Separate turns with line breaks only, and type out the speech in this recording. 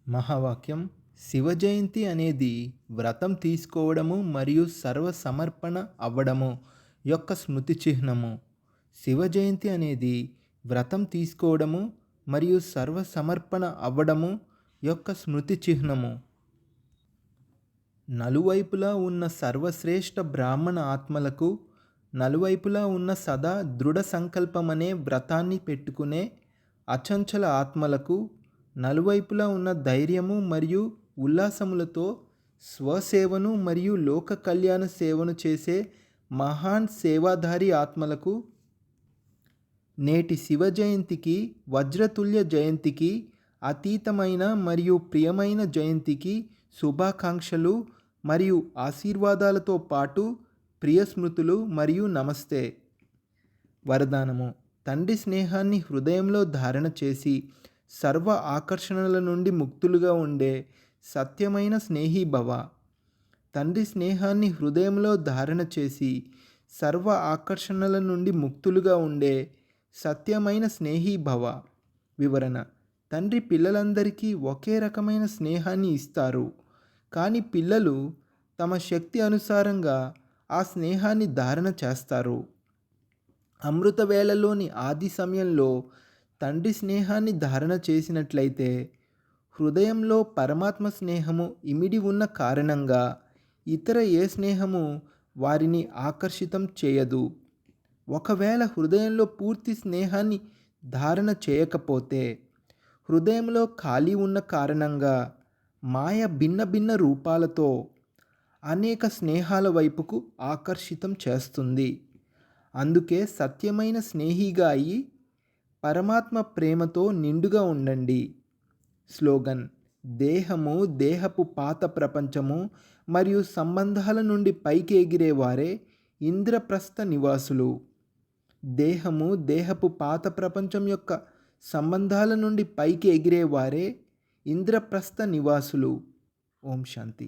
మహావాక్యం. శివ జయంతి అనేది వ్రతం తీసుకోవడము మరియు సర్వ సమర్పణ అవ్వడము యొక్క స్మృతి చిహ్నము. శివ జయంతి అనేది వ్రతం తీసుకోవడము మరియు సర్వ సమర్పణ అవ్వడము యొక్క స్మృతి చిహ్నము. నలువైపులా ఉన్న సర్వశ్రేష్ఠ బ్రాహ్మణ ఆత్మలకు, నలువైపులా ఉన్న సదా దృఢ సంకల్పమనే వ్రతాన్ని పెట్టుకునే అచంచల ఆత్మలకు, నలువైపులా ఉన్న ధైర్యము మరియు ఉల్లాసములతో స్వసేవను మరియు లోక కళ్యాణ సేవను చేసే మహాన్ సేవాధారి ఆత్మలకు, నేటి శివ జయంతికి, వజ్రతుల్య జయంతికి, అతీతమైన మరియు ప్రియమైన జయంతికి శుభాకాంక్షలు మరియు ఆశీర్వాదాలతో పాటు ప్రియ స్మృతులు మరియు నమస్తే. వరదానము. తండ్రి స్నేహాన్ని హృదయంలో ధారణ చేసి సర్వ ఆకర్షణల నుండి ముక్తులుగా ఉండే సత్యమైన స్నేహి భవ. తండ్రి స్నేహాన్ని హృదయంలో ధారణ చేసి సర్వ ఆకర్షణల నుండి ముక్తులుగా ఉండే సత్యమైన స్నేహి భవ. వివరణ. తండ్రి పిల్లలందరికీ ఒకే రకమైన స్నేహాన్ని ఇస్తారు, కానీ పిల్లలు తమ శక్తి అనుసారంగా ఆ స్నేహాన్ని ధారణ చేస్తారు. అమృత వేళలోని ఆది సమయంలో తండ్రి స్నేహాన్ని ధారణ చేసినట్లయితే హృదయంలో పరమాత్మ స్నేహము ఇమిడి ఉన్న కారణంగా ఇతర ఏ స్నేహము వారిని ఆకర్షితం చేయదు. ఒకవేళ హృదయంలో పూర్తి స్నేహాన్ని ధారణ చేయకపోతే హృదయంలో ఖాళీ ఉన్న కారణంగా మాయ భిన్న భిన్న రూపాలతో అనేక స్నేహాల వైపుకు ఆకర్షితం చేస్తుంది. అందుకే సత్యమైన స్నేహిగా అయి పరమాత్మ ప్రేమతో నిండుగా ఉండండి. స్లోగన్. దేహము, దేహపు పాత ప్రపంచము మరియు సంబంధాల నుండి పైకి ఎగిరేవారే ఇంద్రప్రస్థ నివాసులు. దేహము, దేహపు పాత ప్రపంచం యొక్క సంబంధాల నుండి పైకి ఎగిరేవారే ఇంద్రప్రస్థ నివాసులు. ఓం శాంతి.